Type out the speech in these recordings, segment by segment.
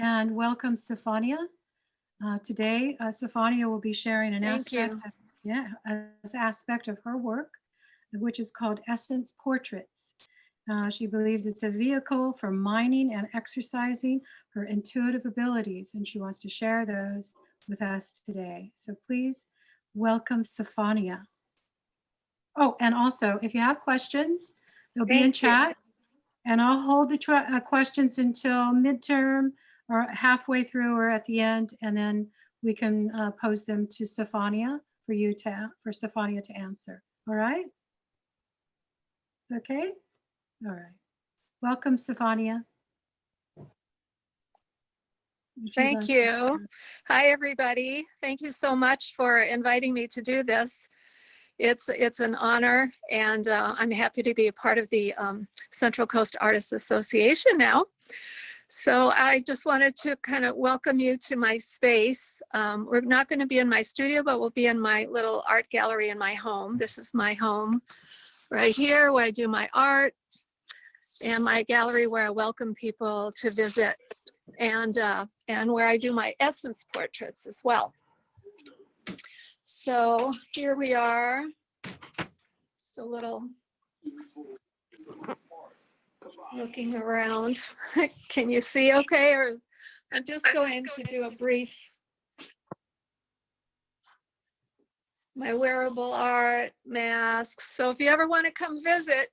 and welcome, Sofania. Today, Sofania will be sharing an Thank aspect, you. an aspect of her work, which is called Essence Portraits. She believes it's a vehicle for mining and exercising her intuitive abilities, and she wants to share those with us today. So please welcome Sofania. Oh, and also, if you have questions, they'll be in Thank you. chat. And I'll hold the questions until midterm or halfway through or at the end, and then we can pose them to Stefania for Stefania to answer. All right? It's okay? All right. Welcome, Stefania. Thank you. Hi, everybody. Thank you so much for inviting me to do this. It's an honor, and I'm happy to be a part of the Central Coast Artists Association now. So I just wanted to kind of welcome you to my space. We're not going to be in my studio, but we'll be in my little art gallery in my home. This is my home right here where I do my art, and my gallery where I welcome people to visit, and where I do my essence portraits as well. So here we are. Just a little looking around. Can you see okay? Or I'm just going to do a brief, my wearable art, masks. So if you ever want to come visit,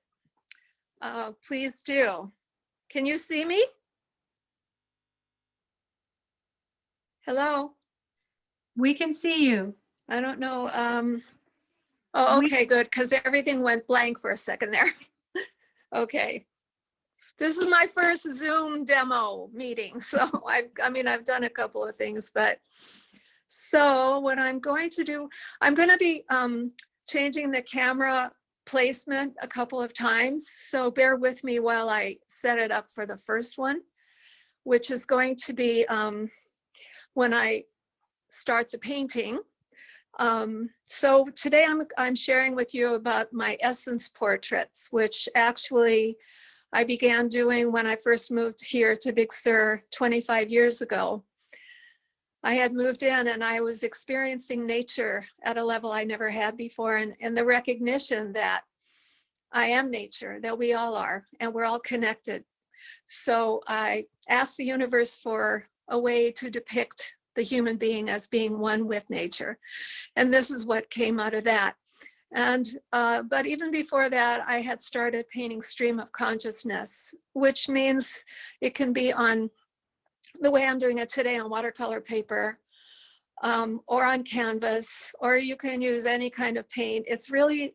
please do. Can you see me? Hello? We can see you. I don't know. Oh, okay, good, because everything went blank for a second there. Okay. This is my first Zoom demo meeting. So I've done a couple of things, but so what I'm going to do, I'm going to be changing the camera placement a couple of times. So bear with me while I set it up for the first one, which is going to be when I start the painting. So today I'm sharing with you about my essence portraits, which actually I began doing when I first moved here to Big Sur 25 years ago. I had moved in and I was experiencing nature at a level I never had before, and the recognition that I am nature, that we all are, and we're all connected. So I asked the universe for a way to depict the human being as being one with nature. And this is what came out of that. And, but even before that, I had started painting stream of consciousness, which means it can be on the way I'm doing it today on watercolor paper, or on canvas, or you can use any kind of paint. It's really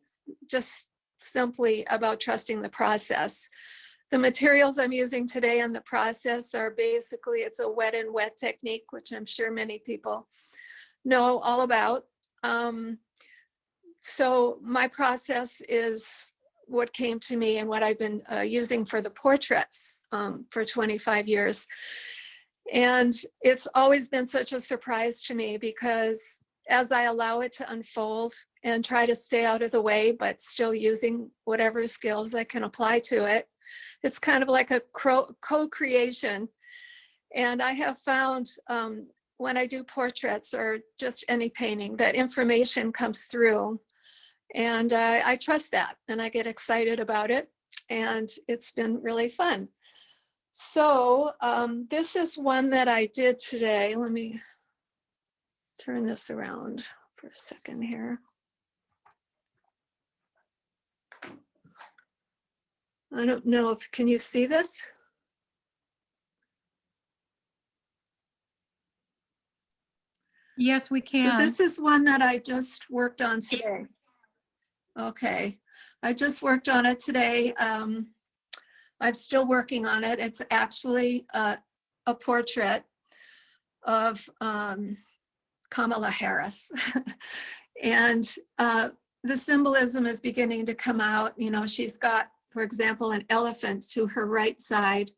just simply about trusting the process. The materials I'm using today in the process are basically, it's a wet and wet technique, which I'm sure many people know all about. So my process is what came to me and what I've been using for the portraits for 25 years. And it's always been such a surprise to me because as I allow it to unfold and try to stay out of the way, but still using whatever skills I can apply to it, it's kind of like a co-creation. And I have found when I do portraits or just any painting, that information comes through. And I trust that, and I get excited about it. And it's been really fun. So this is one that I did today. Let me turn this around for a second here. I don't know if, can you see this? Yes, we can. So this is one that I just worked on today. Okay, I just worked on it today. I'm still working on it. It's actually a portrait of Kamala Harris. And the symbolism is beginning to come out. You know, she's got, for example, an elephant to her right side.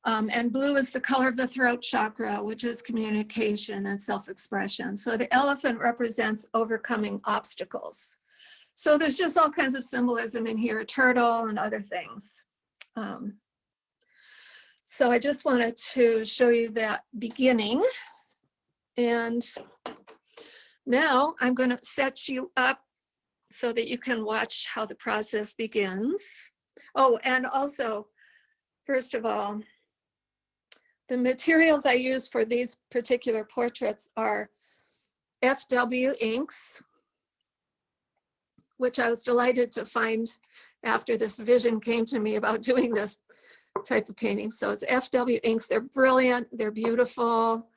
And blue is the color of the throat chakra, which is communication and self-expression. So the elephant represents overcoming obstacles. So there's just all kinds of symbolism in here, a turtle and other things. So I just wanted to show you that beginning. And now I'm going to set you up so that you can watch how the process begins. Oh, and also, first of all, the materials I use for these particular portraits are FW inks, which I was delighted to find after this vision came to me about doing this type of painting. So it's FW inks. They're brilliant. They're beautiful.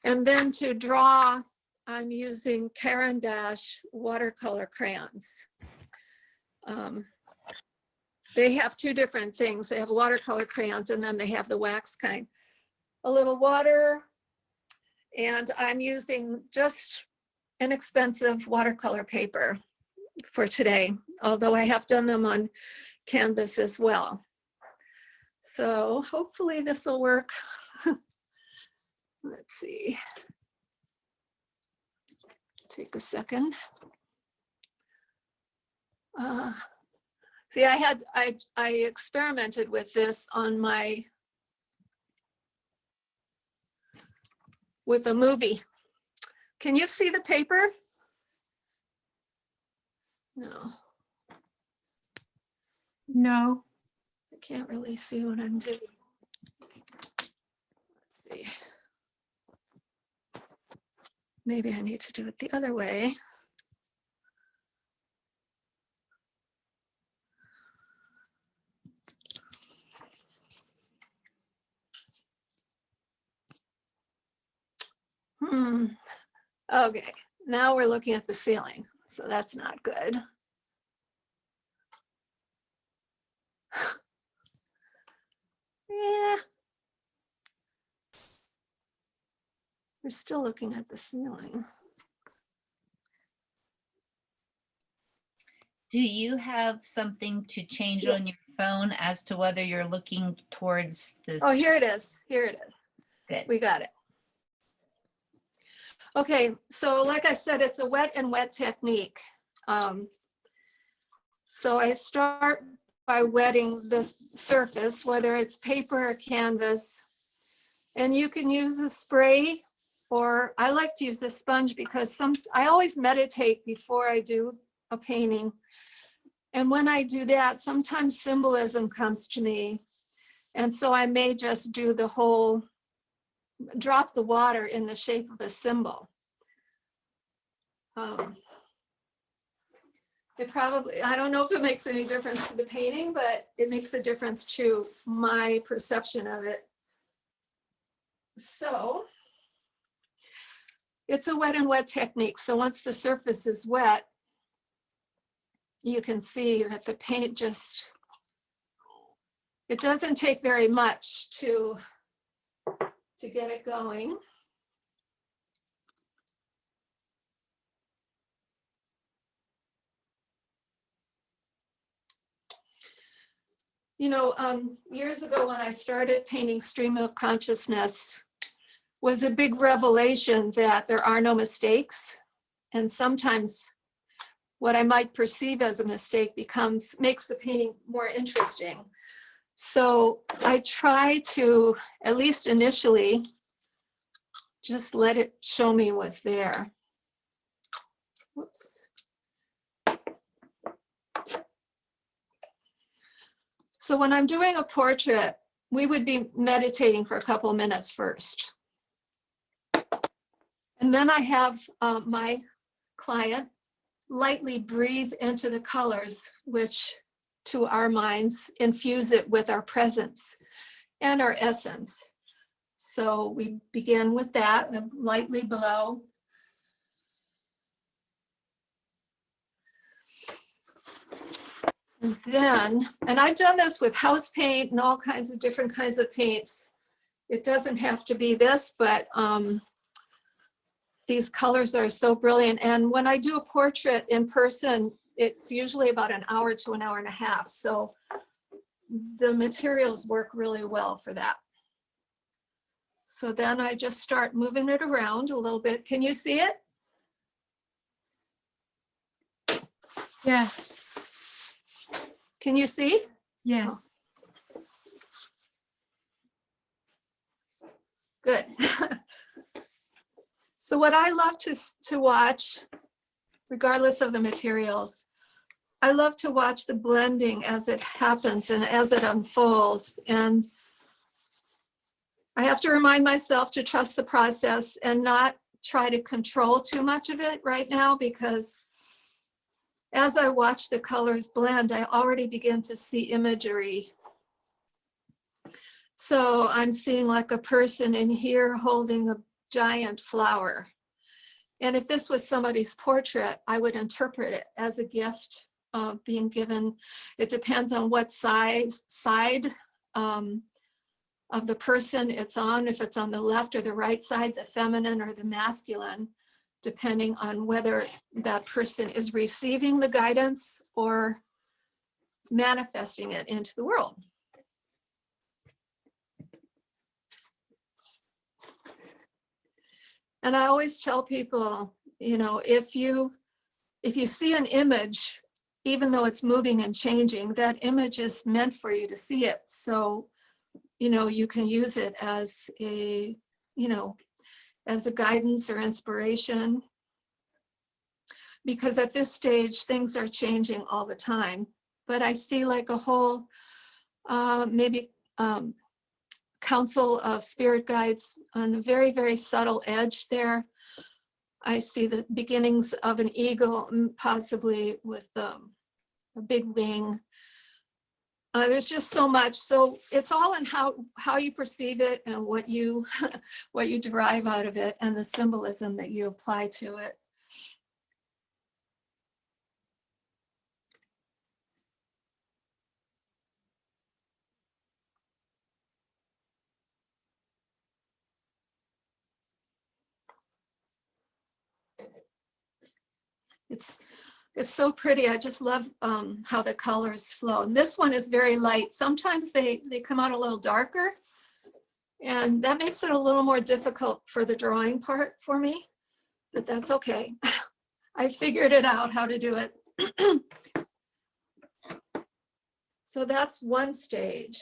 And then to draw, I'm using Caran d'Ache watercolor crayons. They have two different things. They have watercolor crayons, and then they have the wax kind. A little water, and I'm using just inexpensive watercolor paper for today, although I have done them on canvas as well. So hopefully this will work. Let's see. Take a second. See, I experimented with this on with a movie. Can you see the paper? No. No. I can't really see what I'm doing. Let's see. Maybe I need to do it the other way. Okay, now we're looking at the ceiling, so that's not good. Yeah. We're still looking at the ceiling. Do you have something to change on your phone as to whether you're looking towards this? Oh, here it is. Here it is. Good. We got it. Okay, so like I said, it's a wet and wet technique. So I start by wetting the surface, whether it's paper or canvas. And you can use a spray, or I like to use a sponge because I always meditate before I do a painting. And when I do that, sometimes symbolism comes to me. And so I may just do the whole, drop the water in the shape of a symbol. I don't know if it makes any difference to the painting, but it makes a difference to my perception of it. So it's a wet and wet technique. So once the surface is wet, you can see that the paint just, it doesn't take very much to get it going. You know, years ago when I started painting Stream of Consciousness, was a big revelation that there are no mistakes. And sometimes what I might perceive as a mistake makes the painting more interesting. So I try to, at least initially, just let it show me what's there. Whoops. So when I'm doing a portrait, we would be meditating for a couple of minutes first. And then I have my client lightly breathe into the colors, which to our minds infuse it with our presence and our essence. So we begin with that, lightly below. And then, and I've done this with house paint and all kinds of different kinds of paints. It doesn't have to be this, but these colors are so brilliant. And when I do a portrait in person, it's usually about an hour to an hour and a half. So the materials work really well for that. So then I just start moving it around a little bit. Can you see it? Yes. Can you see? Yes. Good. So what I love to watch, regardless of the materials, I love to watch the blending as it happens and as it unfolds. And I have to remind myself to trust the process and not try to control too much of it right now, because as I watch the colors blend, I already begin to see imagery. So I'm seeing like a person in here holding a giant flower. And if this was somebody's portrait, I would interpret it as a gift being given. It depends on what side of the person it's on, if it's on the left or the right side, the feminine or the masculine, depending on whether that person is receiving the guidance or manifesting it into the world. And I always tell people, you know, if you see an image, even though it's moving and changing, that image is meant for you to see it. So, you know, you can use it as a, you know, as a guidance or inspiration. Because at this stage, things are changing all the time. But I see like a whole, maybe council of spirit guides on the very, very subtle edge there. I see the beginnings of an eagle, possibly with a big wing. There's just so much. So it's all in how you perceive it and what you what you derive out of it and the symbolism that you apply to it. It's so pretty. I just love how the colors flow. And this one is very light. Sometimes they come out a little darker, and that makes it a little more difficult for the drawing part for me, but that's okay. I figured it out how to do it. So that's one stage.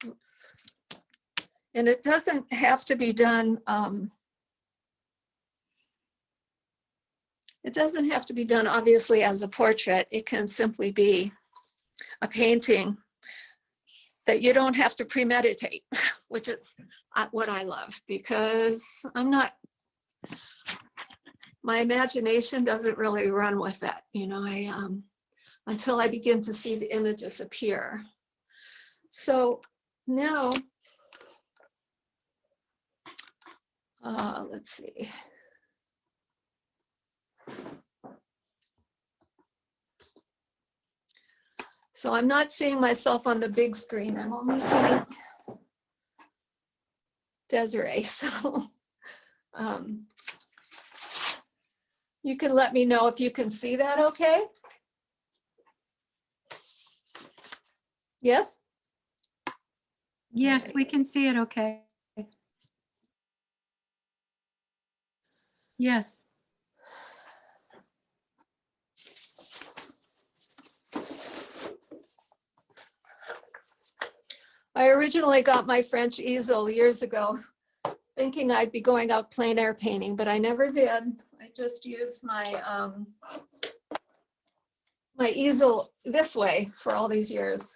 Oops. And it doesn't have to be done, it doesn't have to be done obviously as a portrait. It can simply be a painting that you don't have to premeditate, which is what I love, because my imagination doesn't really run with that, you know, until I begin to see the images appear. So now, let's see. So I'm not seeing myself on the big screen. I'm only seeing Desiree. So you can let me know if you can see that okay? Yes? Yes, we can see it okay. Yes. I originally got my French easel years ago, thinking I'd be going out plein air painting, but I never did. I just used my my easel this way for all these years.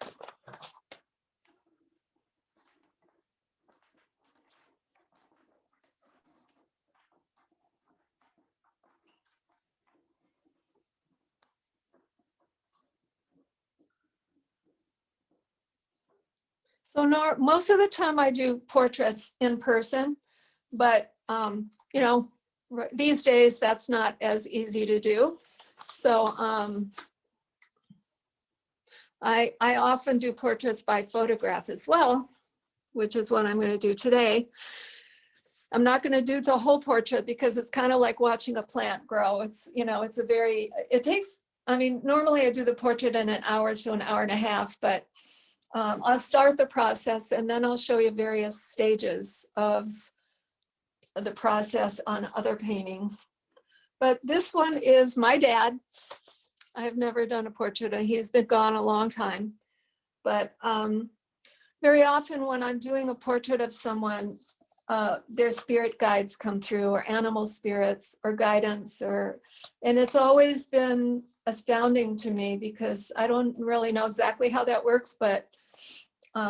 So most of the time I do portraits in person, but you know, these days that's not as easy to do. So I often do portraits by photograph as well, which is what I'm going to do today. I'm not going to do the whole portrait because it's kind of like watching a plant grow. It's, you know, it's it takes, I mean, normally I do the portrait in an hour to an hour and a half, but I'll start the process and then I'll show you various stages of the process on other paintings. But this one is my dad. I've never done a portrait. He's been gone a long time. But very often when I'm doing a portrait of someone, their spirit guides come through, or animal spirits, or guidance, and it's always been astounding to me because I don't really know exactly how that works, but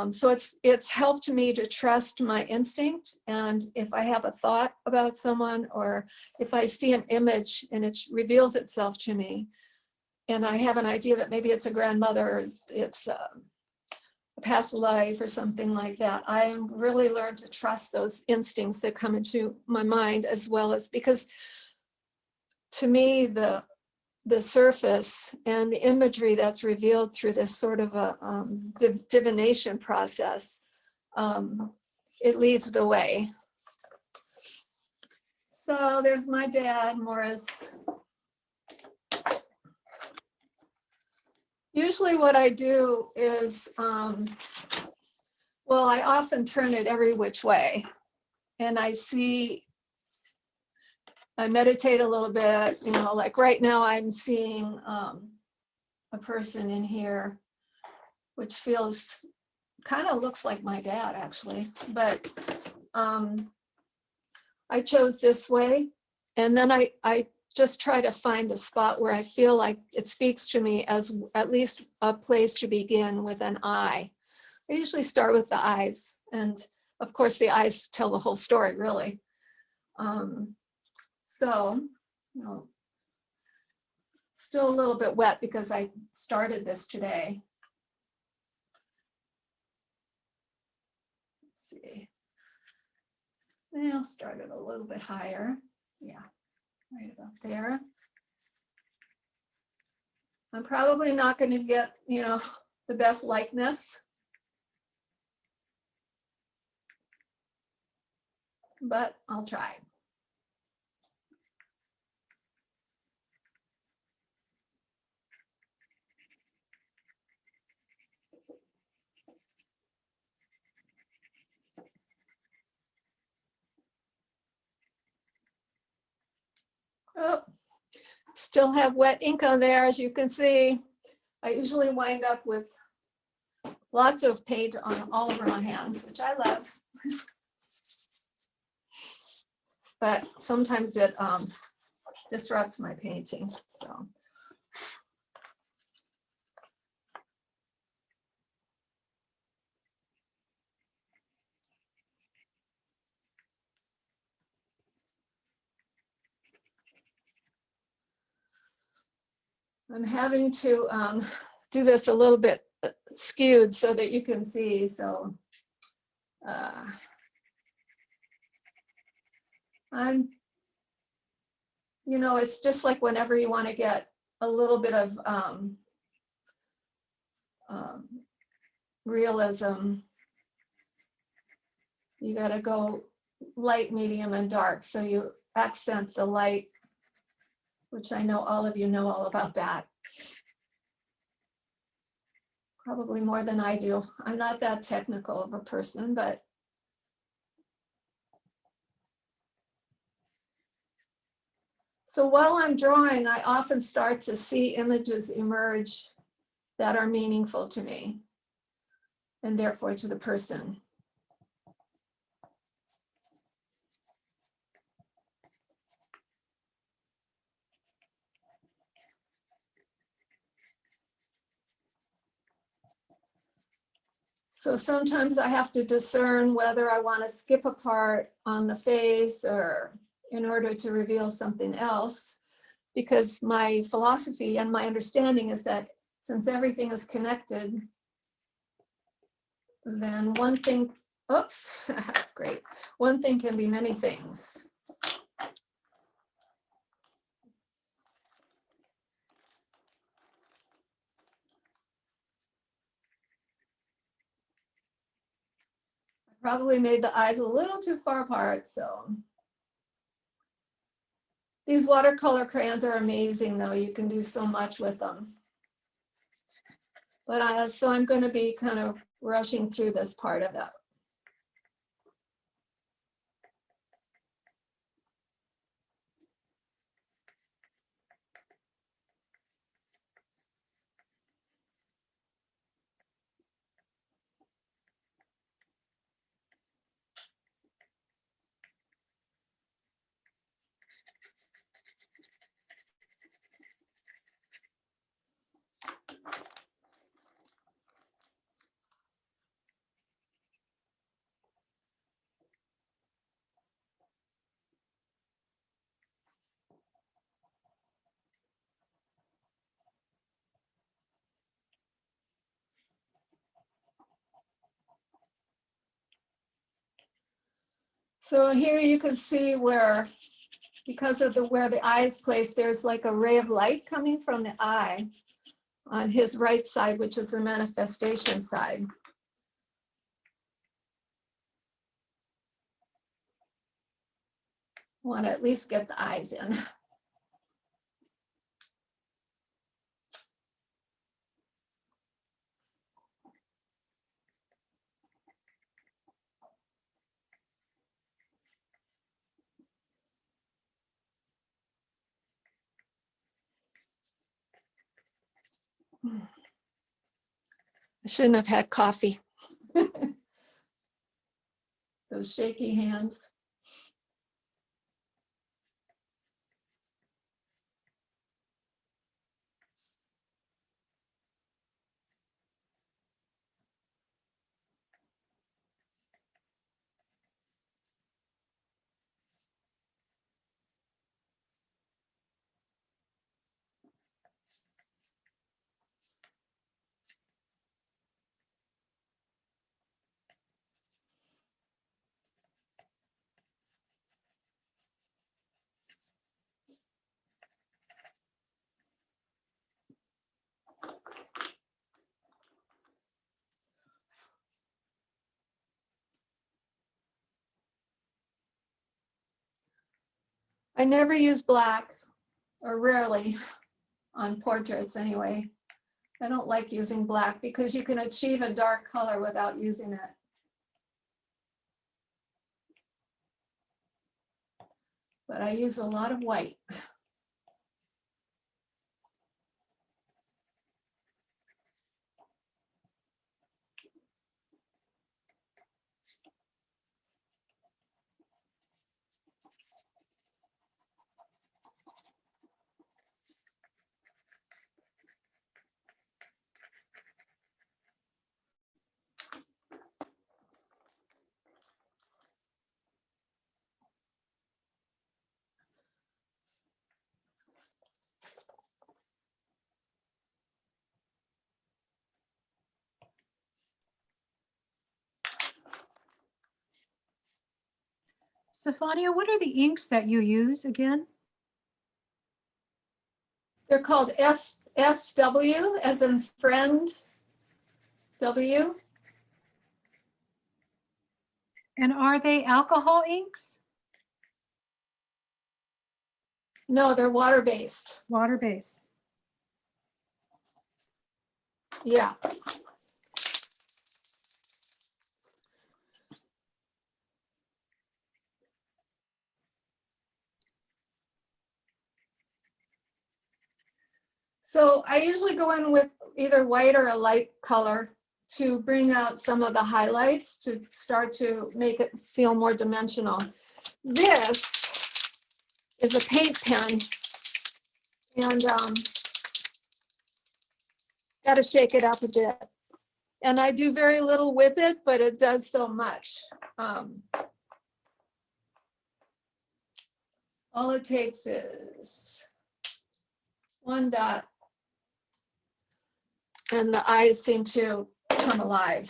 so it's helped me to trust my instinct. And if I have a thought about someone, or if I see an image and it reveals itself to me, and I have an idea that maybe it's a grandmother, or it's a past life or something like that, I really learned to trust those instincts that come into my mind, as well as, because to me, the surface and the imagery that's revealed through this sort of a divination process, it leads the way. So there's my dad, Morris. Usually what I do is, well, I often turn it every which way, and I meditate a little bit, like right now I'm seeing a person in here, which feels, kind of looks like my dad actually, but I chose this way. And then I just try to find a spot where I feel like it speaks to me as at least a place to begin with an eye. I usually start with the eyes, and of course the eyes tell the whole story, really. So, still a little bit wet because I started this today. Let's see. I'll start it a little bit higher. Yeah, right about there. I'm probably not going to get, the best likeness, but I'll try. Oh, still have wet ink on there, as you can see. I usually wind up with lots of paint on all over my hands, which I love. But sometimes it disrupts my painting. So. I'm having to do this a little bit skewed so that you can see. So it's just like whenever you want to get a little bit of realism, you got to go light, medium, and dark. So you accent the light, which I know all of you know all about that. Probably more than I do. I'm not that technical of a person, but so while I'm drawing, I often start to see images emerge that are meaningful to me, and therefore to the person. So sometimes I have to discern whether I want to skip a part on the face or in order to reveal something else, because my philosophy and my understanding is that since everything is connected, then one thing, oops, great. One thing can be many things. Probably made the eyes a little too far apart, so. These watercolor crayons are amazing though. You can do so much with them. But so I'm going to be kind of rushing through this part of it. So here you can see where, because of where the eye is placed, there's like a ray of light coming from the eye on his right side, which is the manifestation side. Want to at least get the eyes in. I shouldn't have had coffee. Those shaky hands. I never use black, or rarely, on portraits anyway. I don't like using black because you can achieve a dark color without using it. But I use a lot of white. Sofania, what are the inks that you use again? They're called FW, as in friend, W. And are they alcohol inks? No, they're water-based. Water-based. Yeah. So I usually go in with either white or a light color to bring out some of the highlights, to start to make it feel more dimensional. This is a paint pen, and got to shake it up a bit. And I do very little with it, but it does so much. All it takes is one dot, and the eyes seem to come alive.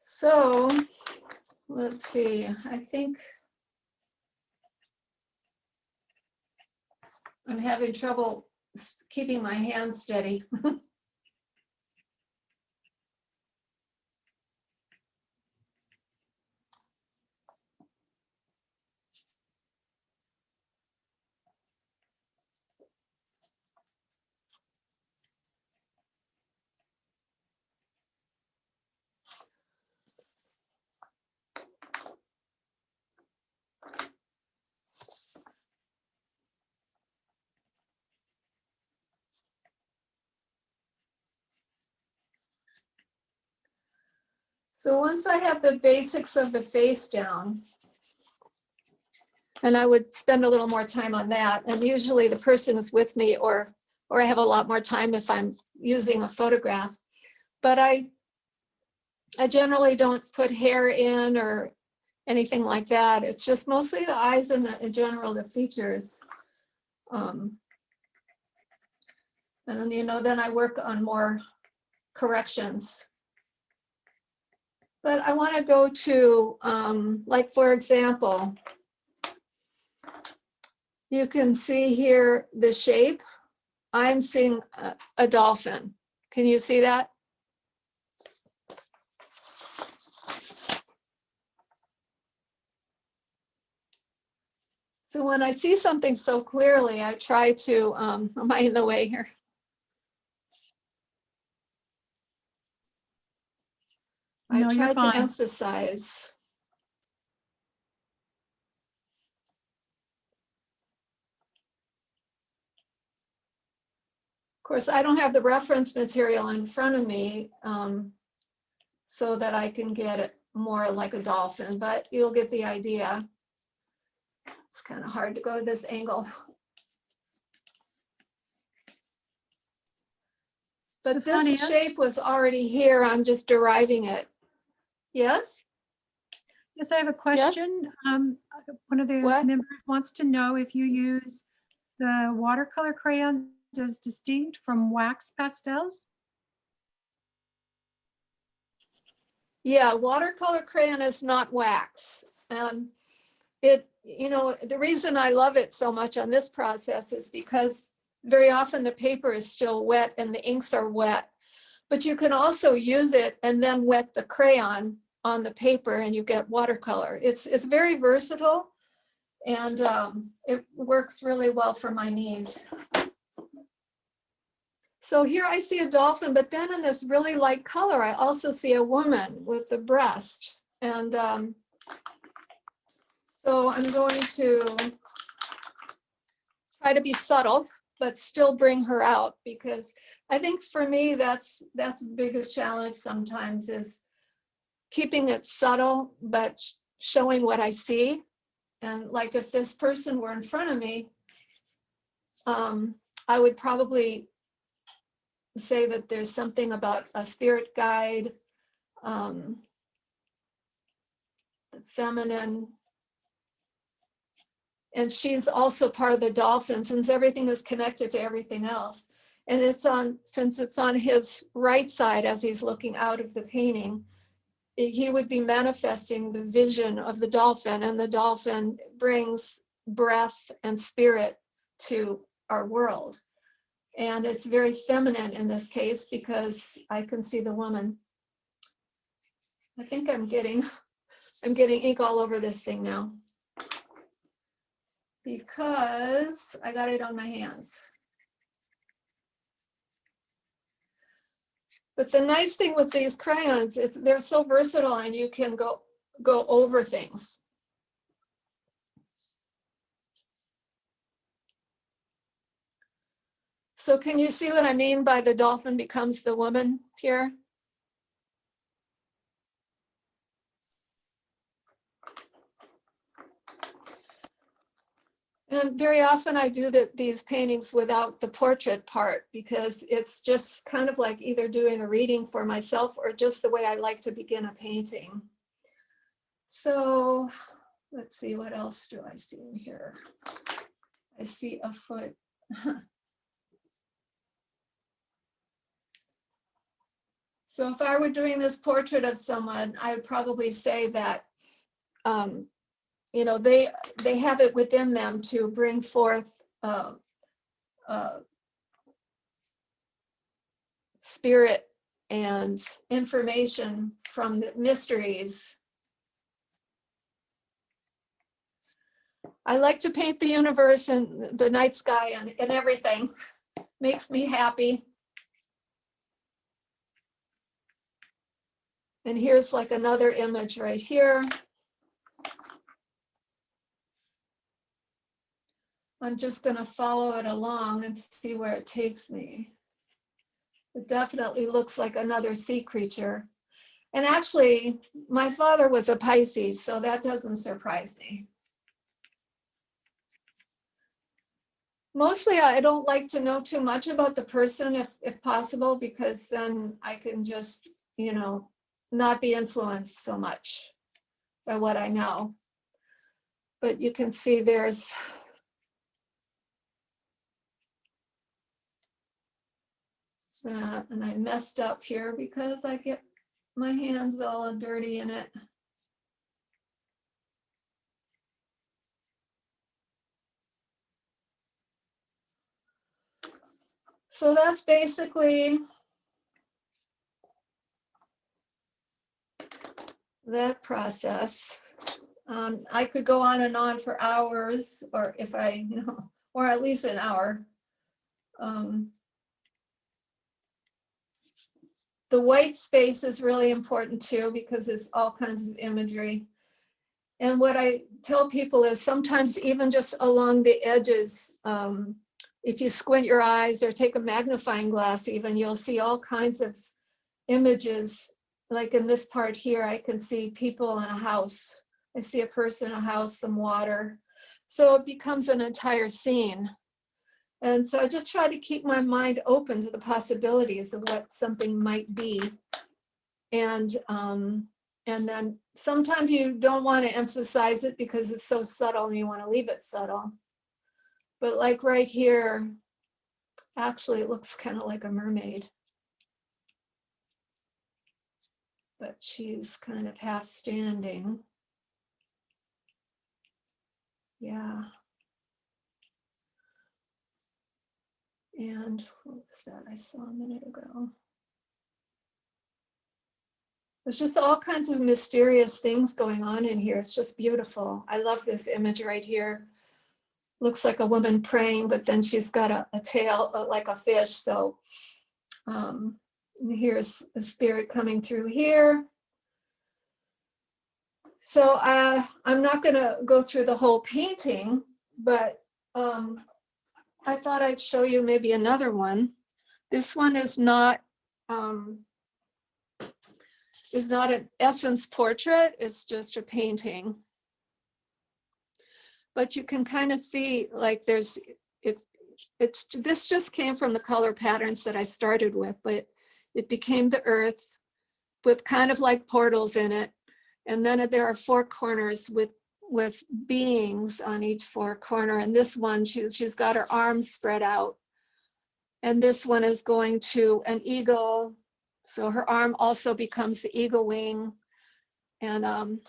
So let's see, I think I'm having trouble keeping my hands steady. So once I have the basics of the face down, and I would spend a little more time on that, and usually the person is with me or or I have a lot more time if I'm using a photograph. But I generally don't put hair in or anything like that. It's just mostly the eyes and in general, the features. And then I work on more corrections. But I want to go to, like, for example, you can see here the shape. I'm seeing a dolphin. Can you see that? So when I see something so clearly, I try to, am I in the way here? No, I you're try to fine. emphasize. Of course, I don't have the reference material in front of me so that I can get it more like a dolphin, but you'll get the idea. It's kind of hard to go to this angle. But this Sofania? shape was already here. I'm just deriving it. Yes? Yes, I have a question. One of the What? members wants to know if you use the watercolor crayons as distinct from wax pastels. Yeah, watercolor crayon is not wax. The reason I love it so much on this process is because very often the paper is still wet and the inks are wet, but you can also use it and then wet the crayon on the paper and you get watercolor. It's very versatile and it works really well for my needs. So here I see a dolphin, but then in this really light color, I also see a woman with the breast. And so I'm going to try to be subtle, but still bring her out, because I think for me, that's the biggest challenge sometimes, is keeping it subtle, but showing what I see. And like if this person were in front of me, I would probably say that there's something about a spirit guide, the feminine, and she's also part of the dolphin, since everything is connected to everything else. And since it's on his right side as he's looking out of the painting, he would be manifesting the vision of the dolphin, and the dolphin brings breath and spirit to our world. And it's very feminine in this case because I can see the woman. I think I'm getting ink all over this thing now because I got it on my hands. But the nice thing with these crayons, they're so versatile and you can go over things. So can you see what I mean by the dolphin becomes the woman here? And very often I do these paintings without the portrait part, because it's just kind of like either doing a reading for myself or just the way I like to begin a painting. So let's see, what else do I see in here? I see a foot. So if I were doing this portrait of someone, I would probably say that, they have it within them to bring forth spirit and information from the mysteries. I like to paint the universe and the night sky and everything. Makes me happy. And here's like another image right here. I'm just going to follow it along and see where it takes me. It definitely looks like another sea creature. And actually, my father was a Pisces, so that doesn't surprise me. Mostly, I don't like to know too much about the person if possible, because then I can just, not be influenced so much by what I know. But you can see there's that, and I messed up here because I get my hands all dirty in it. So that's basically that process. I could go on and on for hours, or if I, or at least an hour. The white space is really important too, because it's all kinds of imagery. And what I tell people is sometimes even just along the edges, if you squint your eyes or take a magnifying glass even, you'll see all kinds of images. Like in this part here, I can see people in a house. I see a person, a house, some water. So it becomes an entire scene. And so I just try to keep my mind open to the possibilities of what something might be. And then sometimes you don't want to emphasize it because it's so subtle and you want to leave it subtle. But like right here, actually it looks kind of like a mermaid. But she's kind of half standing. Yeah. And what was that I saw a minute ago? There's just all kinds of mysterious things going on in here. It's just beautiful. I love this image right here. Looks like a woman praying, but then she's got a tail like a fish. So here's a spirit coming through here. So I'm not going to go through the whole painting, but I thought I'd show you maybe another one. This one is not an essence portrait. It's just a painting. But you can kind of see like this just came from the color patterns that I started with, but it became the earth with kind of like portals in it. And then there are four corners with beings on each four corner. And this one, she's got her arms spread out. And this one is going to an eagle. So her arm also becomes the eagle wing. And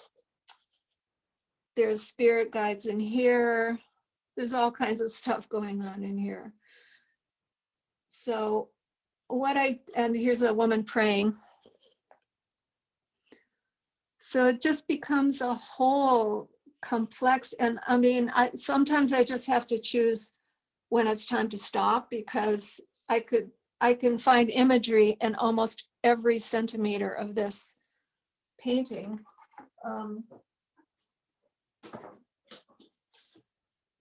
there's spirit guides in here. There's all kinds of stuff going on in here. So and here's a woman praying. So it just becomes a whole complex, and I mean, sometimes I just have to choose when it's time to stop, because I can find imagery in almost every centimeter of this painting.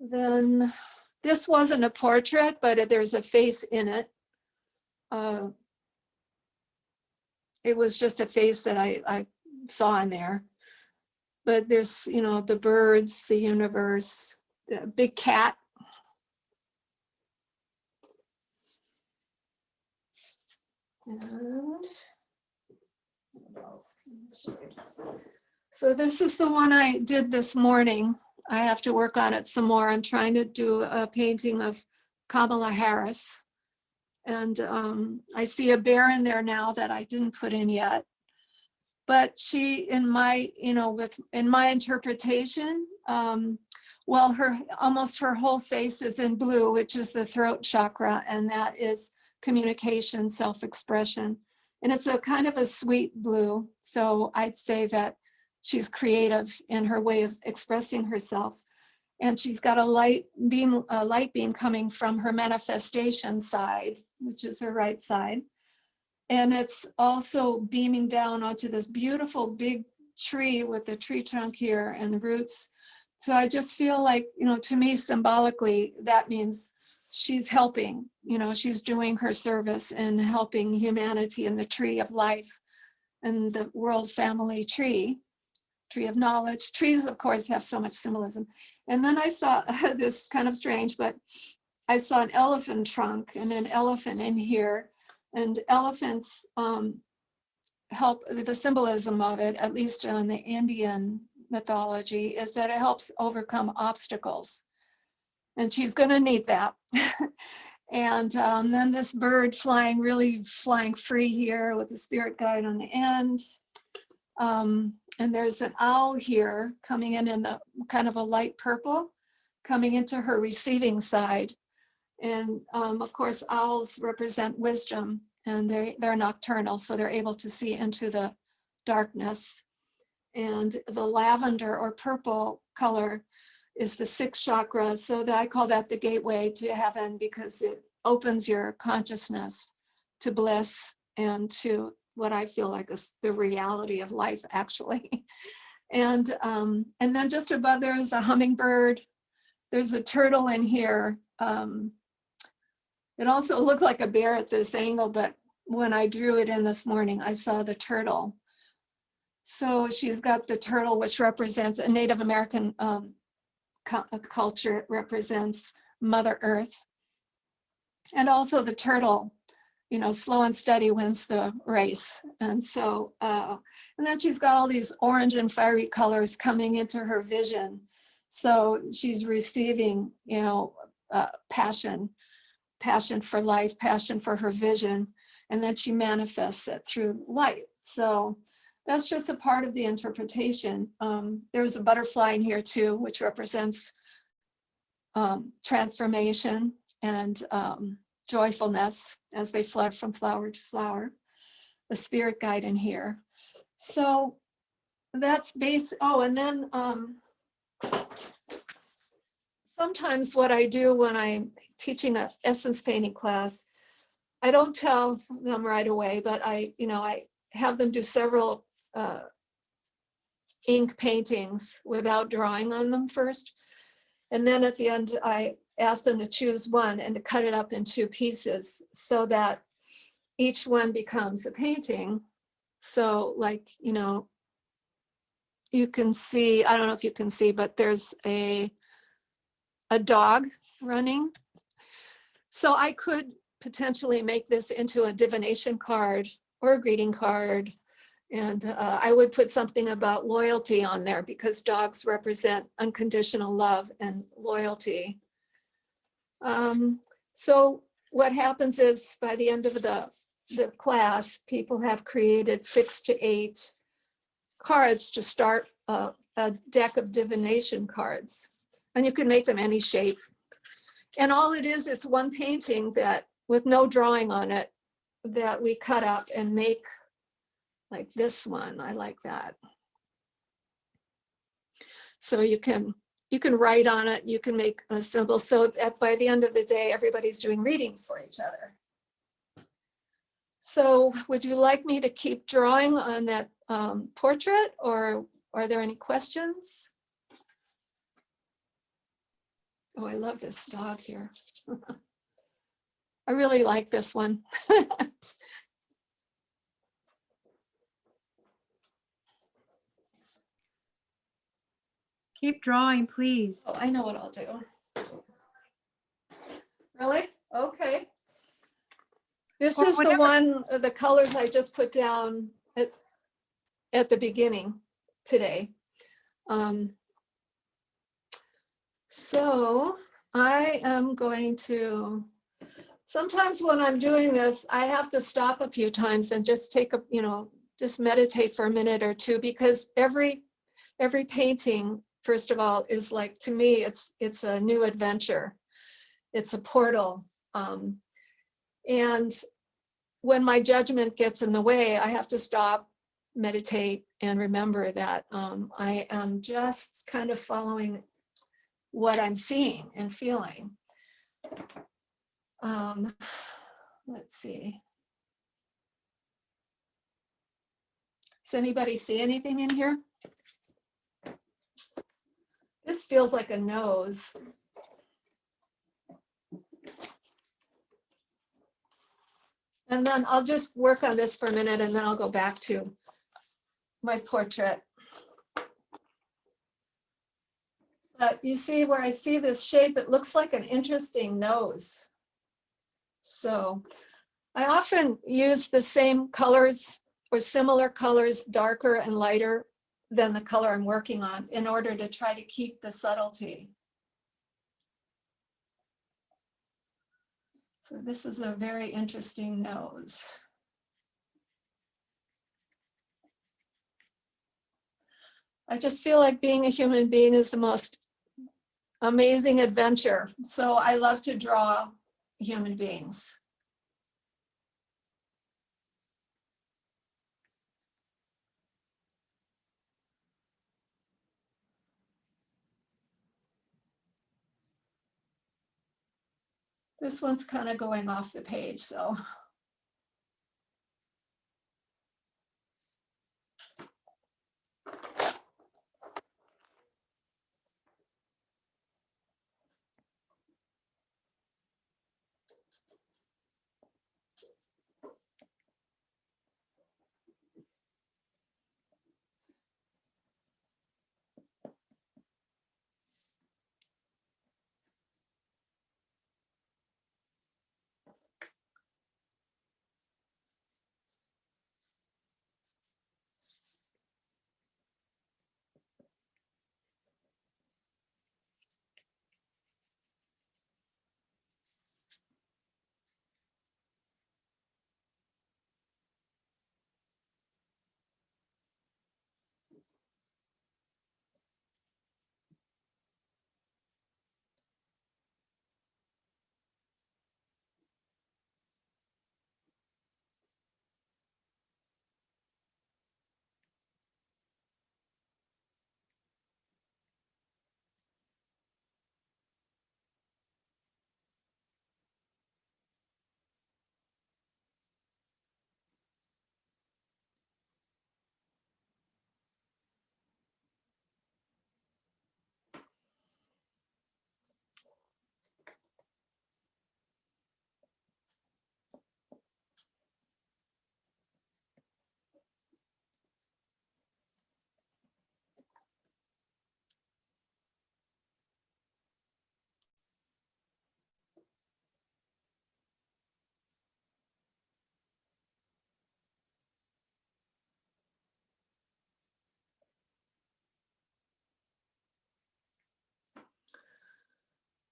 Then this wasn't a portrait, but there's a face in it. It was just a face that I saw in there. But there's, the birds, the universe, the big cat. And what else can I show you? So this is the one I did this morning. I have to work on it some more. I'm trying to do a painting of Kamala Harris. And I see a bear in there now that I didn't put in yet. But she, in my interpretation, well, almost her whole face is in blue, which is the throat chakra, and that is communication, self-expression. And it's a kind of a sweet blue. So I'd say that she's creative in her way of expressing herself. And she's got a light beam coming from her manifestation side, which is her right side. And it's also beaming down onto this beautiful big tree with a tree trunk here and roots. So I just feel like, to me, symbolically, that means she's helping, she's doing her service and helping humanity in the tree of life and the world family tree of knowledge. Trees, of course, have so much symbolism. And then I saw this kind of strange, but I saw an elephant trunk and an elephant in here, and elephants help. The symbolism of it, at least in the Indian mythology, is that it helps overcome obstacles, and she's going to need that. And then this bird really flying free here with the spirit guide on the end. And there's an owl here coming in the kind of a light purple, coming into her receiving side. And of course, owls represent wisdom, and they're nocturnal, so they're able to see into the darkness. And the lavender or purple color is the sixth chakra. So that I call that the gateway to heaven, because it opens your consciousness to bliss and to what I feel like is the reality of life, actually. And then just above there is a hummingbird. There's a turtle in here. It also looked like a bear at this angle, but when I drew it in this morning, I saw the turtle. So she's got the turtle, which represents a Native American culture. It represents Mother Earth. And also the turtle, slow and steady wins the race. And so, and then she's got all these orange and fiery colors coming into her vision. So she's receiving, passion for life, passion for her vision, and then she manifests it through light. So that's just a part of the interpretation. There's a butterfly in here too, which represents transformation and joyfulness as they fled from flower to flower. The spirit guide in here. So that's and then sometimes what I do when I'm teaching an essence painting class, I don't tell them right away, but I have them do several ink paintings without drawing on them first. And then at the end, I ask them to choose one and to cut it up in 2 pieces so that each one becomes a painting. So you can see, I don't know if you can see, but there's a dog running. So I could potentially make this into a divination card or a greeting card. And I would put something about loyalty on there, because dogs represent unconditional love and loyalty. So what happens is, by the end of the class, people have created 6 to 8 cards to start a deck of divination cards. And you can make them any shape. And all it is, it's one painting that, with no drawing on it, that we cut up and make like this one. I like that. So you can write on it, you can make a symbol, so that by the end of the day, everybody's doing readings for each other. So would you like me to keep drawing on that portrait, or are there any questions? Oh, I love this dog here. I really like this one. Keep drawing, please. Oh, I know what I'll do. Really? Okay. This Or is the whatever. one, the colors I just put down at the beginning today. So I am going to, sometimes when I'm doing this, I have to stop a few times and just take a, just meditate for a minute or two, because every painting, first of all, is like, to me, it's a new adventure. It's a portal. And when my judgment gets in the way, I have to stop, meditate, and remember that I am just kind of following what I'm seeing and feeling. Let's see. Does anybody see anything in here? This feels like a nose. And then I'll just work on this for a minute, and then I'll go back to my portrait. But you see where I see this shape, it looks like an interesting nose. So I often use the same colors or similar colors, darker and lighter than the color I'm working on, in order to try to keep the subtlety. So this is a very interesting nose. I just feel like being a human being is the most amazing adventure. So I love to draw human beings. This one's kind of going off the page, so.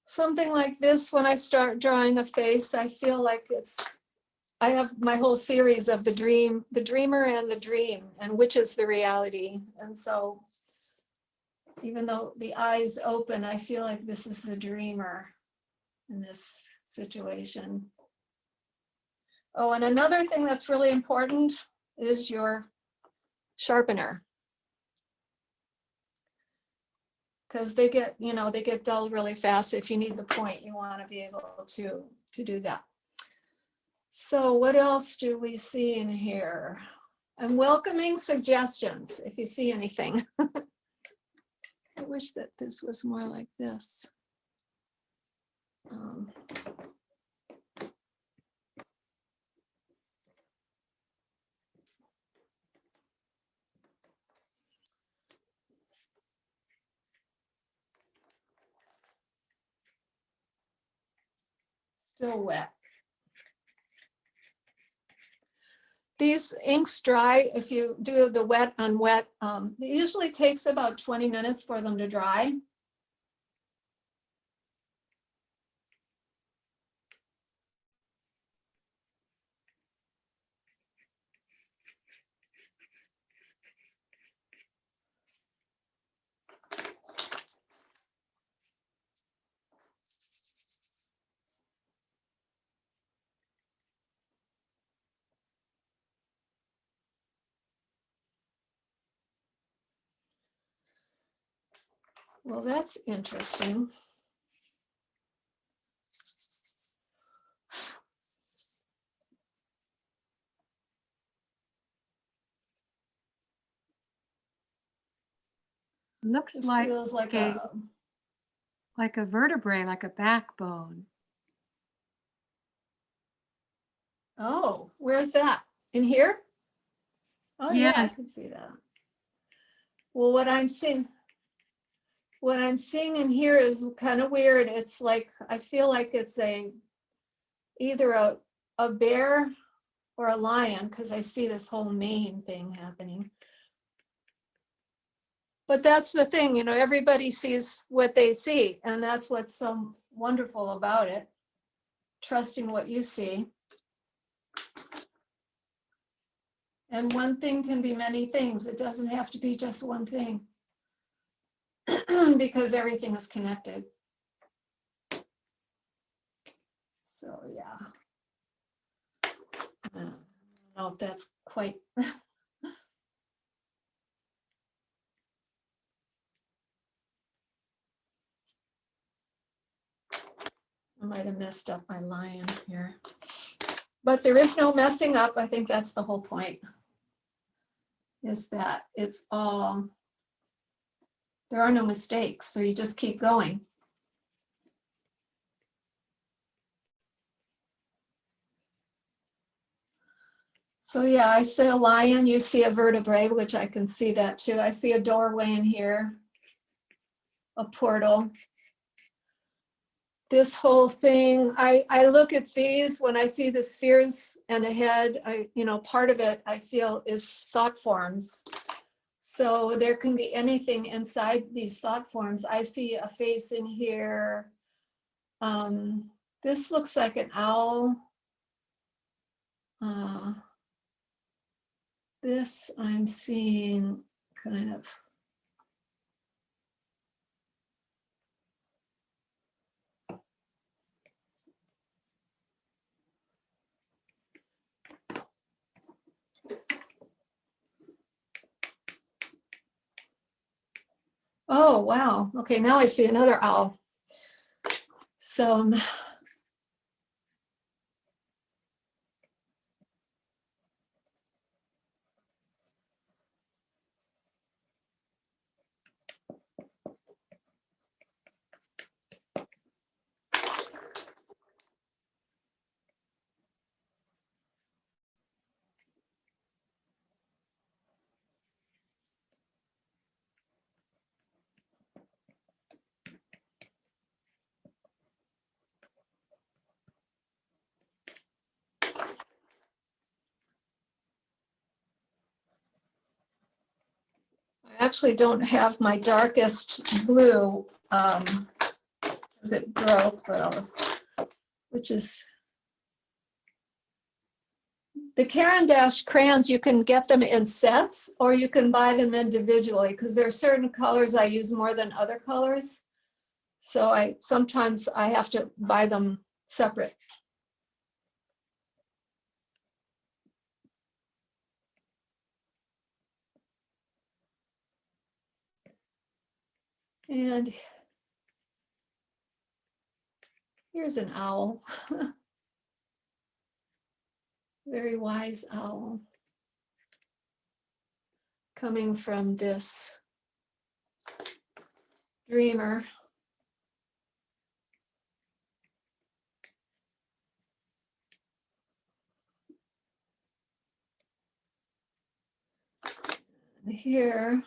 Something like this, when I start drawing a face, I feel like I have my whole series of the dream, the dreamer and the dream, and which is the reality. And so even though the eyes open, I feel like this is the dreamer in this situation. Oh, and another thing that's really important is your sharpener. Because they get, they get dull really fast. If you need the point, you want to be able to do that. So what else do we see in here? I'm welcoming suggestions if you see anything. I wish that this was more like this. Still wet. These inks dry if you do the wet on wet. It usually takes about 20 minutes for them to dry. Well, that's interesting. Looks This like feels like a vertebrae, like a backbone. Oh, where's that? In here? Oh yeah, I Yes. can see that. Well, what I'm seeing, what I'm seeing in here is kind of weird. It's like, I feel like it's either a bear or a lion, because I see this whole mane thing happening. But that's the thing, you know, everybody sees what they see, and that's what's so wonderful about it. Trusting what you see. And one thing can be many things. It doesn't have to be just one thing. Because everything is connected. So yeah. I don't know if that's quite. I might have messed up my lion here. But there is no messing up. I think that's the whole point. Is that it's all, there are no mistakes. So you just keep going. So yeah, I see a lion, you see a vertebrae, which I can see that too. I see a doorway in here, a portal. This whole thing, I look at these when I see the spheres and a head, part of it I feel is thought forms. So there can be anything inside these thought forms. I see a face in here. This looks like an owl. This I'm seeing kind of. Oh, wow. Okay, now I see another owl. So I actually don't have my darkest blue because it broke, which is the Caran d'Ache crayons. You can get them in sets or you can buy them individually because there are certain colors I use more than other colors. So sometimes I have to buy them separate. And here's an owl. Very wise owl. Coming from this dreamer. And here.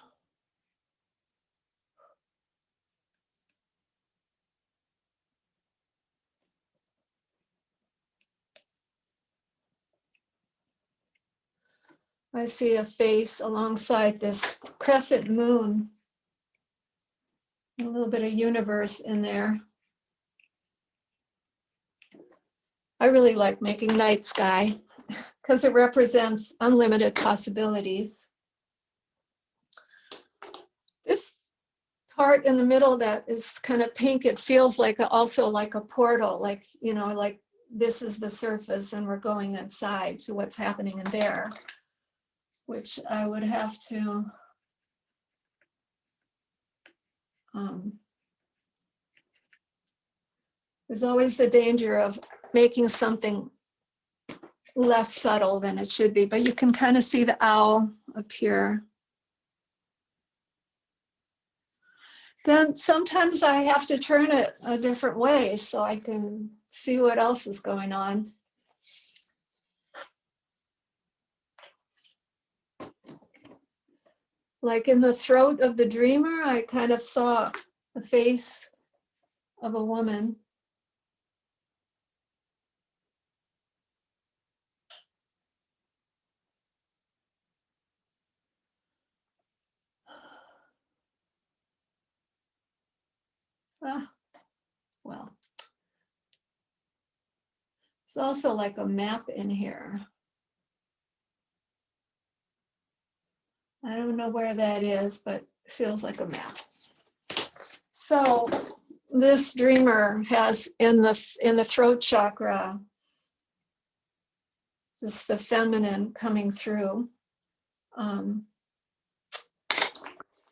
I see a face alongside this crescent moon. A little bit of universe in there. I really like making night sky because it represents unlimited possibilities. This part in the middle that is kind of pink, it feels like also like a portal, like this is the surface and we're going inside to what's happening in there, which I would have to there's always the danger of making something less subtle than it should be, but you can kind of see the owl up here. Then sometimes I have to turn it a different way so I can see what else is going on. Like in the throat of the dreamer, I kind of saw the face of a woman. Ah, well, it's also like a map in here. I don't know where that is, but it feels like a map. So this dreamer has in the throat chakra, just the feminine coming through.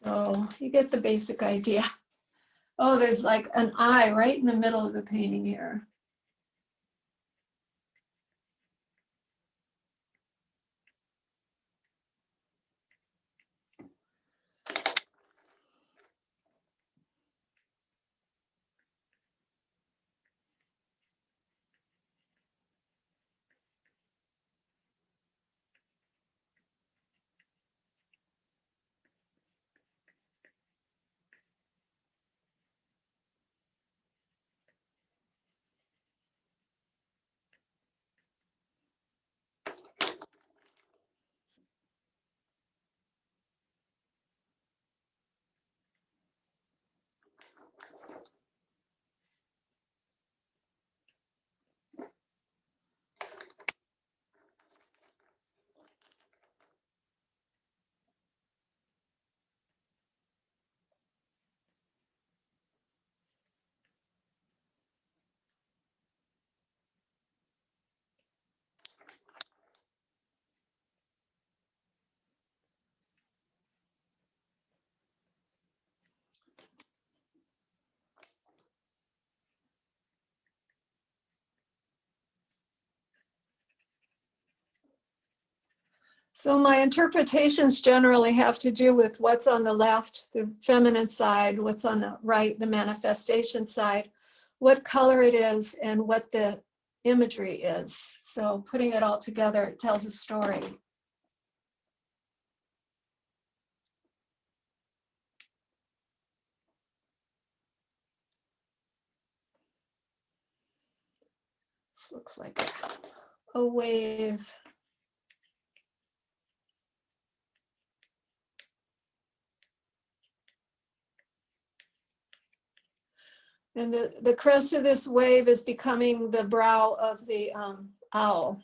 So you get the basic idea. Oh, there's like an eye right in the middle of the painting here. So my interpretations generally have to do with what's on the left, the feminine side, what's on the right, the manifestation side, what color it is, and what the imagery is. So putting it all together, it tells a story. This looks like a wave. And the crest of this wave is becoming the brow of the owl.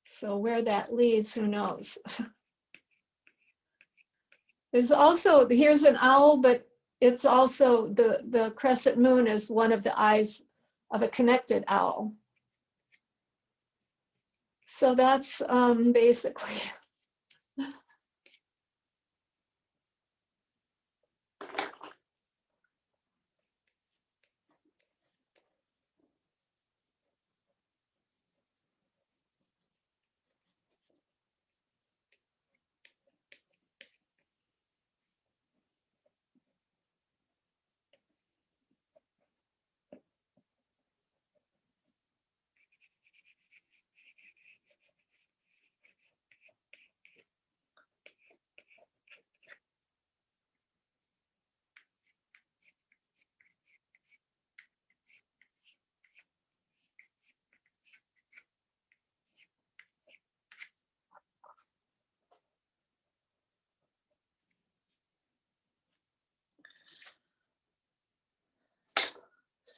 So where that leads, who knows? There's also, here's an owl, but it's also the crescent moon is one of the eyes of a connected owl. So that's basically.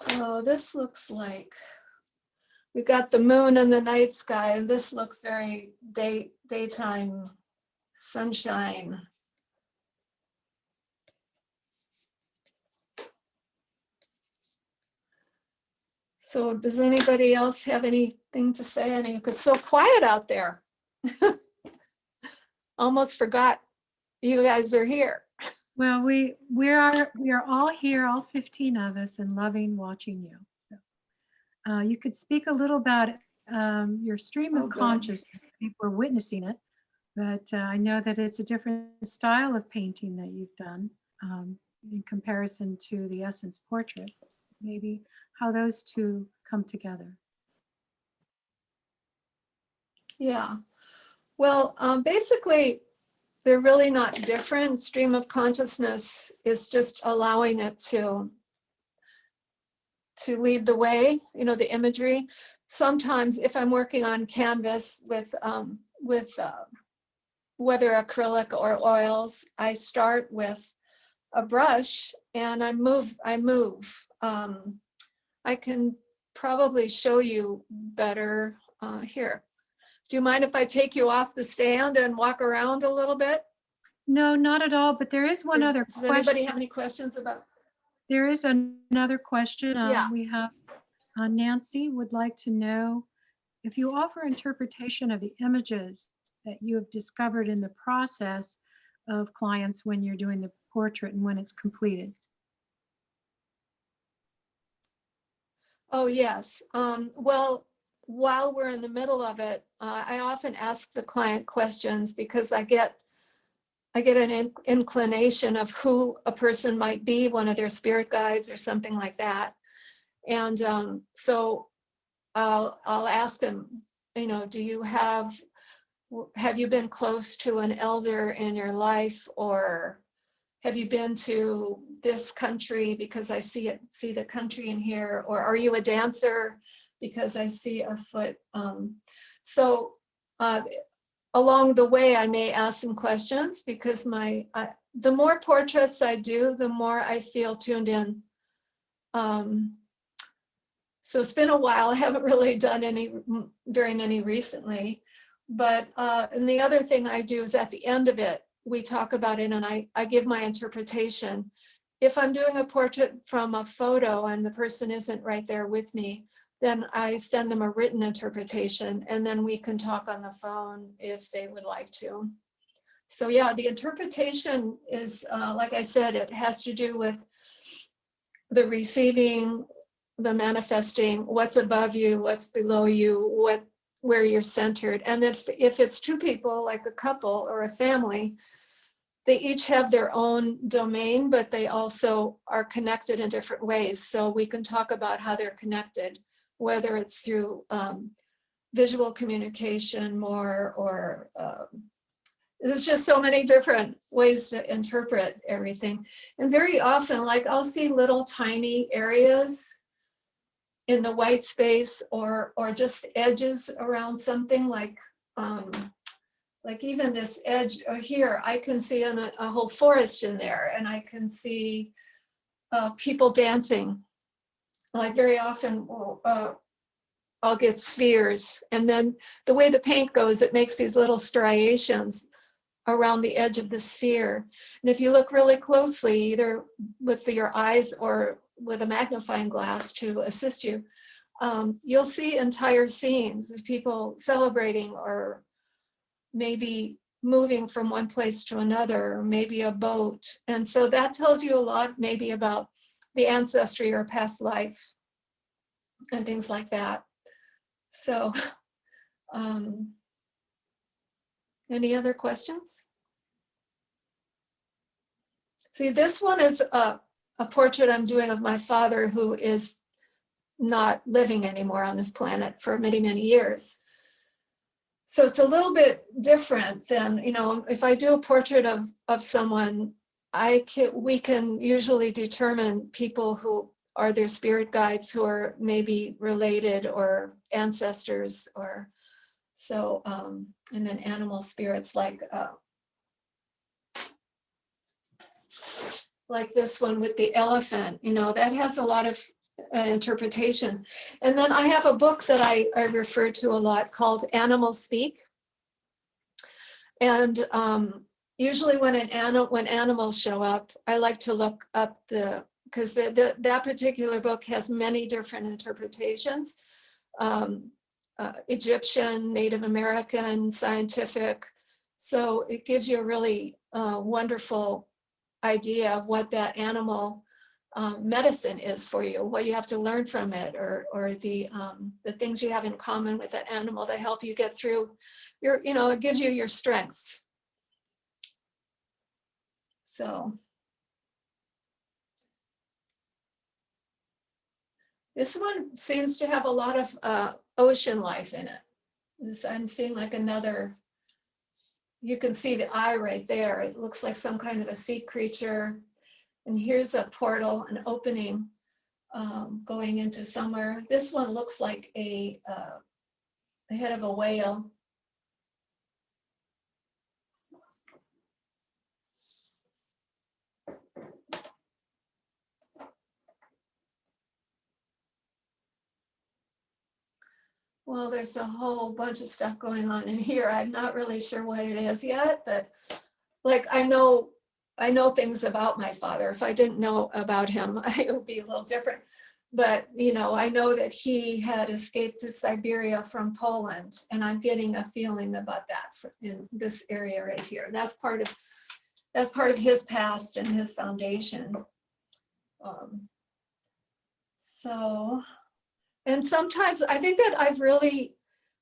So this looks like we've got the moon and the night sky, and this looks very daytime sunshine. So does anybody else have anything to say? It's so quiet out there. Almost forgot you guys are here. Well, we are all here, all 15 of us, and loving watching you. So, you could speak a little about your stream Oh, of good. consciousness. People are witnessing it, but I know that it's a different style of painting that you've done in comparison to the essence portraits. Maybe how those two come together. Yeah. Well, basically, they're really not different. Stream of consciousness is just allowing it to lead the way, you know, the imagery. Sometimes if I'm working on canvas with whether acrylic or oils, I start with a brush and I move. I can probably show you better here. Do you mind if I take you off the stand and walk around a little bit? No, not at all, but there is one other Does anybody question. have any questions about? There is another question. Yeah. We have Nancy would like to know if you offer interpretation of the images that you have discovered in the process of clients when you're doing the portrait and when it's completed. Oh, yes. Well, while we're in the middle of it, I often ask the client questions because I get an inclination of who a person might be, one of their spirit guides or something like that. And so I'll ask them, you know, have you been close to an elder in your life, or have you been to this country because I see the country in here, or are you a dancer because I see a foot? So along the way, I may ask some questions because the more portraits I do, the more I feel tuned in. So it's been a while. I haven't really done very many recently. But and the other thing I do is at the end of it, we talk about it and I give my interpretation. If I'm doing a portrait from a photo and the person isn't right there with me, then I send them a written interpretation and then we can talk on the phone if they would like to. So yeah, the interpretation is, like I said, it has to do with the receiving, the manifesting, what's above you, what's below you, where you're centered. And then if it's two people, like a couple or a family, they each have their own domain, but they also are connected in different ways. So we can talk about how they're connected, whether it's through visual communication more, or there's just so many different ways to interpret everything. And very often, like I'll see little tiny areas in the white space or just edges around something like even this edge here, I can see a whole forest in there, and I can see people dancing. Like very often I'll get spheres, and then the way the paint goes, it makes these little striations around the edge of the sphere. And if you look really closely, either with your eyes or with a magnifying glass to assist you, you'll see entire scenes of people celebrating, or maybe moving from one place to another, or maybe a boat. And so that tells you a lot maybe about the ancestry or past life and things like that. So any other questions? See, this one is a portrait I'm doing of my father, who is not living anymore on this planet for many, many years. So it's a little bit different than, you know, if I do a portrait of someone, we can usually determine people who are their spirit guides, who are maybe related or ancestors, or so, and then animal spirits like this one with the elephant, you know, that has a lot of interpretation. And then I have a book that I refer to a lot called Animals Speak. And usually when animals show up, I like to look up because that particular book has many different interpretations. Egyptian, Native American, scientific. So it gives you a really wonderful idea of what that animal medicine is for you, what you have to learn from it, or the things you have in common with that animal that help you get through it gives you your strengths. So this one seems to have a lot of ocean life in it. I'm seeing like another you can see the eye right there. It looks like some kind of a sea creature. And here's a portal, an opening going into somewhere. This one looks like the head of a whale. Well, there's a whole bunch of stuff going on in here. I'm not really sure what it is yet, but like I know things about my father. If I didn't know about him, it would be a little different. But you know, I know that he had escaped to Siberia from Poland, and I'm getting a feeling about that in this area right here. That's part of his past and his foundation. So. And sometimes I think that I've really,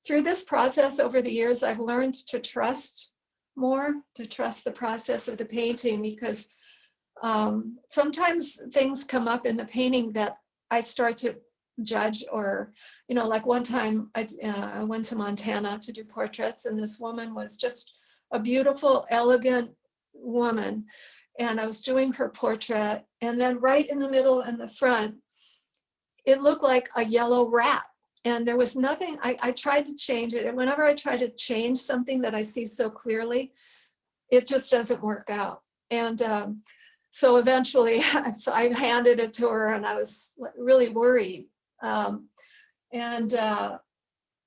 through this process over the years, I've learned to trust more, to trust the process of the painting, because sometimes things come up in the painting that I start to judge, or, you know, like one time I went to Montana to do portraits, and this woman was just a beautiful, elegant woman. And I was doing her portrait, and then right in the middle and the front, it looked like a yellow rat. And there was nothing, I tried to change it. And whenever I try to change something that I see so clearly, it just doesn't work out. And so eventually I handed it to her, and I was really worried. And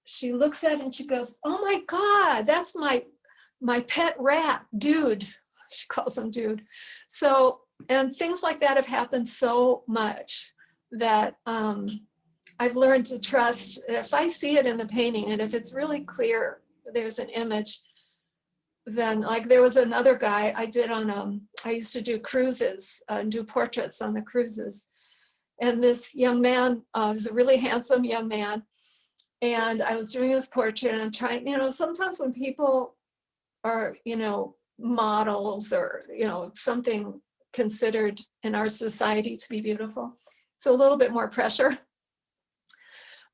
she looks at it and she goes, "Oh my God, that's my pet rat, Dude." She calls him Dude. So, and things like that have happened so much that I've learned to trust. If I see it in the painting, and if it's really clear, there's an image, then like there was another guy I did on, I used to do cruises and do portraits on the cruises. And this young man was a really handsome young man. And I was doing his portrait and trying, you know, sometimes when people are, you know, models or, you know, something considered in our society to be beautiful, it's a little bit more pressure.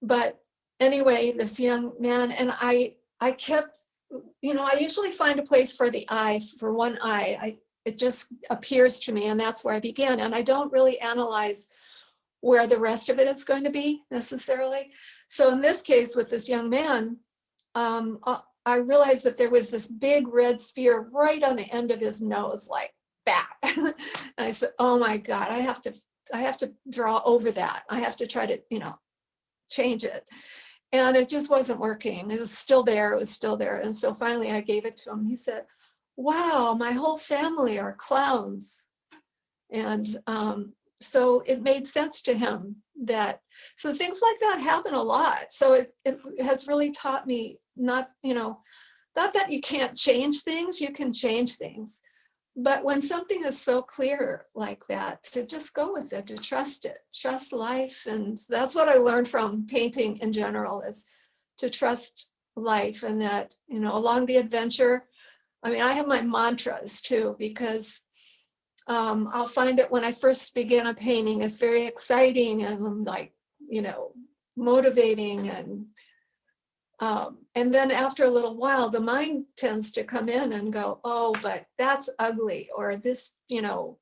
But anyway, this young man, and I kept, you know, I usually find a place for the eye, for one eye. It just appears to me, and that's where I began. And I don't really analyze where the rest of it is going to be necessarily. So in this case, with this young man, I realized that there was this big red sphere right on the end of his nose, like that. And I said, "Oh my God, I have to draw over that. I have to try to, you know, change it." And it just wasn't working. It was still there. It was still there. And so finally I gave it to him. He said, "Wow, my whole family are clowns." And so it made sense to him that, so things like that happen a lot. So it has really taught me not, you know, not that you can't change things, you can change things. But when something is so clear like that, to just go with it, to trust it, trust life. And that's what I learned from painting in general, is to trust life. And that, you know, along the adventure, I mean, I have my mantras too, because I'll find that when I first begin a painting, it's very exciting and like, you know, motivating. And then after a little while, the mind tends to come in and go, "Oh, but that's ugly," or "This, you know,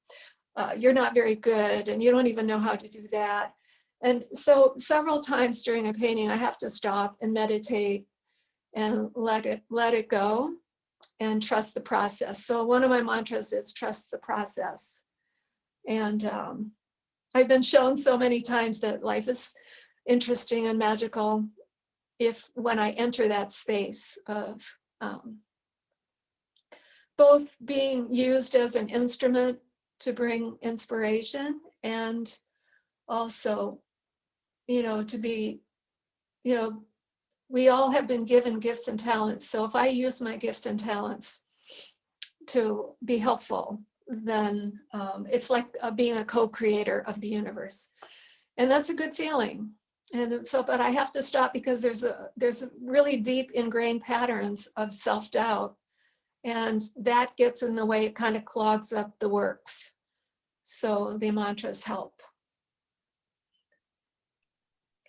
you're not very good and you don't even know how to do that." And so several times during a painting, I have to stop and meditate and let it go and trust the process. So one of my mantras is trust the process. And I've been shown so many times that life is interesting and magical when I enter that space of both being used as an instrument to bring inspiration, and also, you know, to be, you know, we all have been given gifts and talents. So if I use my gifts and talents to be helpful, then it's like being a co-creator of the universe. And that's a good feeling. And so, but I have to stop, because there's really deep ingrained patterns of self-doubt, and that gets in the way. It kind of clogs up the works. So the mantras help.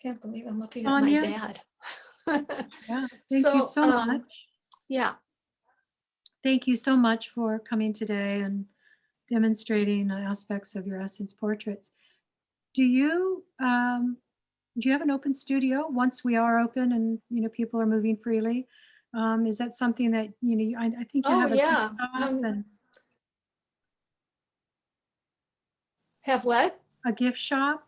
Can't believe I'm looking at my Anya? dad. Yeah, thank you so much. Yeah. Thank you so much for coming today and demonstrating aspects of your Essence portraits. Do you do you have an open studio once we are open and people are moving freely? Is that something that I think you Oh, have a yeah. shop and Have what? a gift shop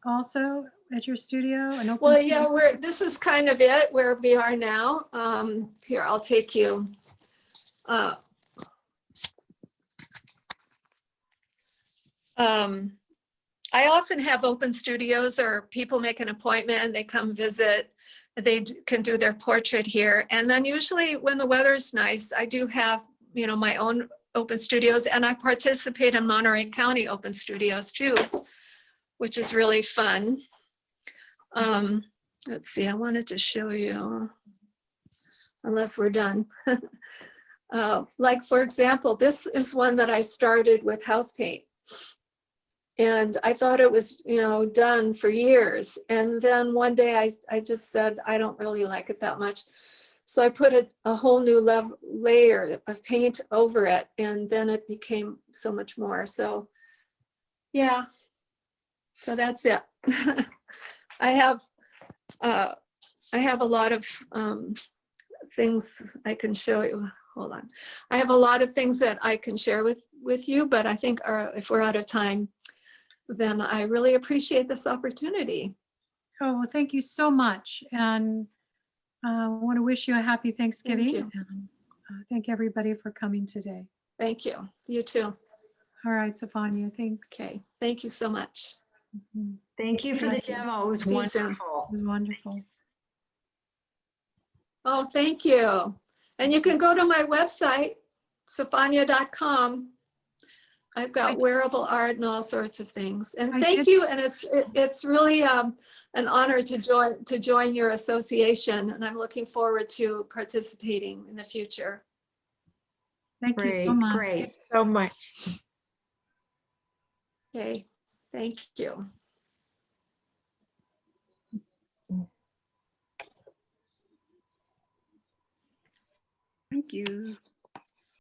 also at your studio? An open Well, studio? yeah, this is kind of it where we are now. Here, I'll take you. Uh, I often have open studios or people make an appointment, they come visit, can do their portrait here. And then usually when the weather's nice, I do have, my own open studios, and I participate in Monterey County open studios too, which is really fun. Let's see, I wanted to show you, unless we're done. Like, for example, this is one that I started with house paint. And I thought it was, done for years. And then one day I just said, I don't really like it that much. So I put a whole new layer of paint over it, and then it became so much more. So yeah, so that's it. I have a lot of things I can show you. Hold on. I have a lot of things that I can share with you, but I think if we're out of time, then I really appreciate this opportunity. Oh, well, thank you so much. And I want to wish you a happy Thanksgiving. Thank you. And thank everybody for coming today. Thank you. You too. All right, Sofania, thanks. Okay. Thank you so much. Mhm. Thank you for the Thank you. demo. It was See you soon. wonderful. It was wonderful. Oh, thank you. And you can go to my website, sofania.com. I've got wearable art and all sorts of things. And I thank did- you. And it's really an honor to join your association. And I'm looking forward to participating in the future. Thank you so Great, much. great. So much. Okay. Thank you. Thank you.